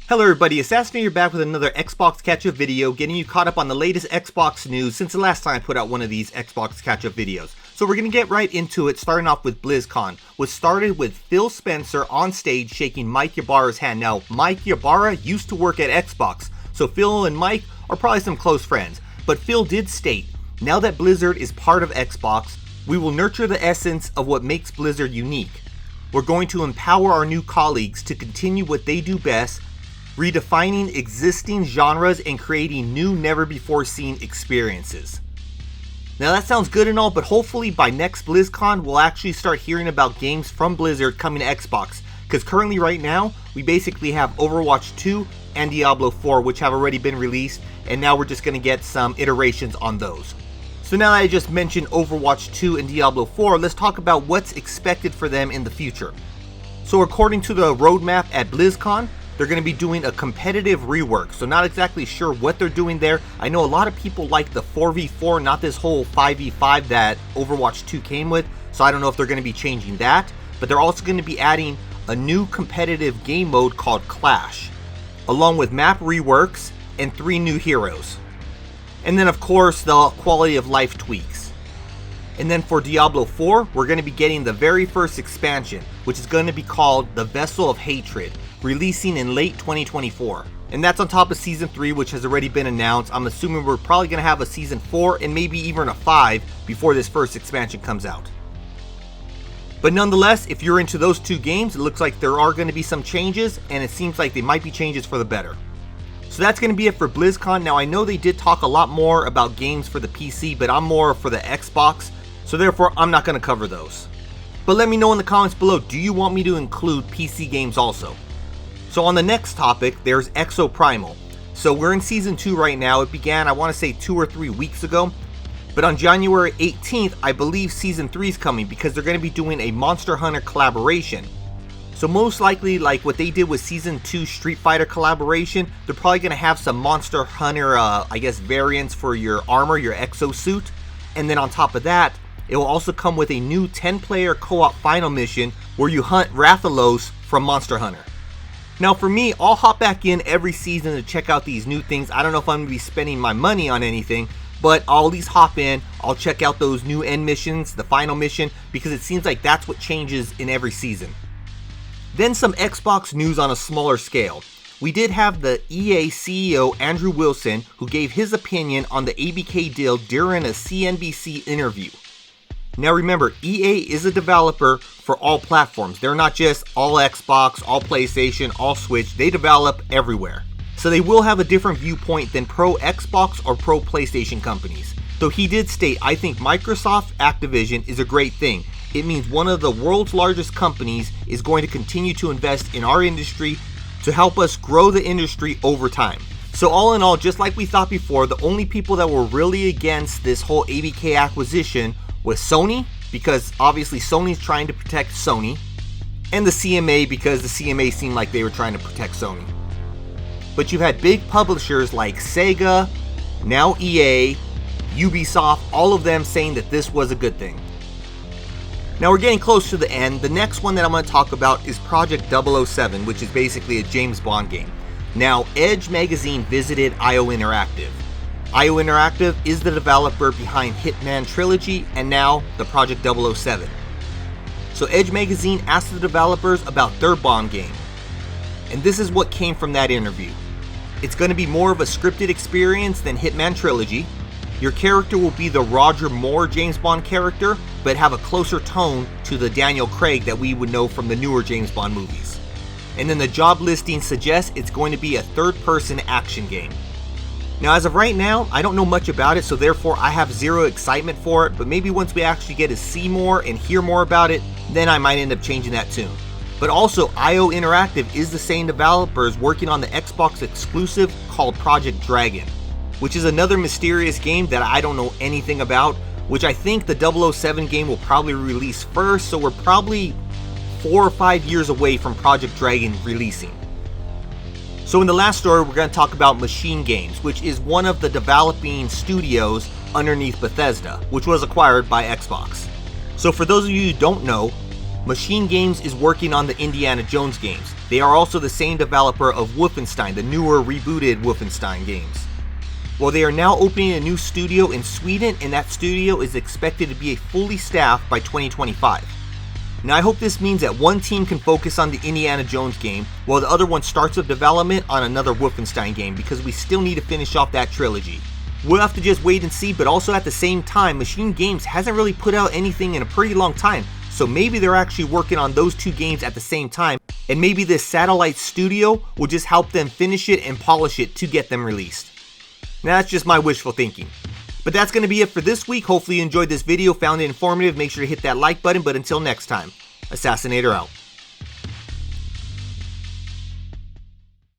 Hello everybody, Assassinator back with another Xbox Catchup video, getting you caught up on the latest Xbox news since the last time I put out one of these Xbox Catchup videos. So we're going to get right into it, starting off with BlizzCon, which started with Phil Spencer on stage shaking Mike Ybarra's hand. Now, Mike Ybarra used to work at Xbox, so Phil and Mike are probably some close friends. But Phil did state, now that Blizzard is part of Xbox, we will nurture the essence of what makes Blizzard unique. We're going to empower our new colleagues to continue what they do best, redefining existing genres and creating new, never-before-seen experiences. Now that sounds good and all, but hopefully by next BlizzCon we'll actually start hearing about games from Blizzard coming to Xbox, because currently right now we basically have Overwatch 2 and Diablo 4, which have already been released, and now we're just going to get some iterations on those. So now that I just mentioned Overwatch 2 and Diablo 4, let's talk about what's expected for them in the future. So according to the roadmap at BlizzCon, they're going to be doing a competitive rework, so not exactly sure what they're doing there. I know a lot of people like the 4v4, not this whole 5v5 that Overwatch 2 came with, so I don't know if they're going to be changing that, but they're also going to be adding a new competitive game mode called Clash, along with map reworks and 3 new heroes. And then of course the quality of life tweaks. And then for Diablo 4, we're going to be getting the very first expansion, which is going to be called The Vessel of Hatred, releasing in late 2024. And that's on top of Season 3, which has already been announced. I'm assuming we're probably going to have a Season 4 and maybe even a 5 before this first expansion comes out. But nonetheless, if you're into those 2 games, it looks like there are going to be some changes, and it seems like they might be changes for the better. So that's going to be it for BlizzCon. Now I know they did talk a lot more about games for the PC, but I'm more for the Xbox, so therefore I'm not going to cover those. But let me know in the comments below, do you want me to include PC games also? So on the next topic, there's Exoprimal. So we're in Season 2 right now. It began, I want to say 2 or 3 weeks ago. But on January 18th, I believe Season 3 is coming because they're going to be doing a Monster Hunter collaboration. So most likely, like what they did with Season 2 Street Fighter collaboration, they're probably going to have some Monster Hunter, variants for your armor, your exosuit. And then on top of that, it will also come with a new 10-player co-op final mission where you hunt Rathalos from Monster Hunter. Now for me, I'll hop back in every season to check out these new things. I don't know if I'm going to be spending my money on anything, but I'll at least hop in, I'll check out those new end missions, the final mission, because it seems like that's what changes in every season. Then some Xbox news on a smaller scale. We did have the EA CEO Andrew Wilson, who gave his opinion on the ABK deal during a CNBC interview. Now remember, EA is a developer for all platforms. They're not just all Xbox, all PlayStation, all Switch. They develop everywhere. So they will have a different viewpoint than pro Xbox or pro PlayStation companies. So he did state, I think Microsoft Activision is a great thing. It means one of the world's largest companies is going to continue to invest in our industry to help us grow the industry over time. So all in all, just like we thought before, the only people that were really against this whole ABK acquisition was Sony, because obviously Sony's trying to protect Sony, and the CMA, because the CMA seemed like they were trying to protect Sony. But you've had big publishers like Sega, now EA, Ubisoft, all of them saying that this was a good thing. Now we're getting close to the end. The next one that I'm going to talk about is Project 007, which is basically a James Bond game. Now, Edge Magazine visited IO Interactive. IO Interactive is the developer behind Hitman Trilogy and now the Project 007. So Edge Magazine asked the developers about their Bond game. And this is what came from that interview. It's going to be more of a scripted experience than Hitman Trilogy. Your character will be the Roger Moore James Bond character, but have a closer tone to the Daniel Craig that we would know from the newer James Bond movies. And then the job listing suggests it's going to be a third-person action game. Now as of right now, I don't know much about it, so therefore I have zero excitement for it, but maybe once we actually get to see more and hear more about it, then I might end up changing that tune. But also, IO Interactive is the same developers working on the Xbox exclusive called Project Dragon, which is another mysterious game that I don't know anything about, which I think the 007 game will probably release first, so we're probably 4 or 5 years away from Project Dragon releasing. So in the last story, we're going to talk about Machine Games, which is one of the developing studios underneath Bethesda, which was acquired by Xbox. So for those of you who don't know, Machine Games is working on the Indiana Jones games. They are also the same developer of Wolfenstein, the newer rebooted Wolfenstein games. Well, they are now opening a new studio in Sweden, and that studio is expected to be fully staffed by 2025. Now I hope this means that one team can focus on the Indiana Jones game, while the other one starts up development on another Wolfenstein game, because we still need to finish off that trilogy. We'll have to just wait and see, but also at the same time, Machine Games hasn't really put out anything in a pretty long time, so maybe they're actually working on those two games at the same time, and maybe this satellite studio will just help them finish it and polish it to get them released. Now that's just my wishful thinking. But that's going to be it for this week. Hopefully you enjoyed this video, found it informative. Make sure to hit that like button, but until next time, Assassinator out.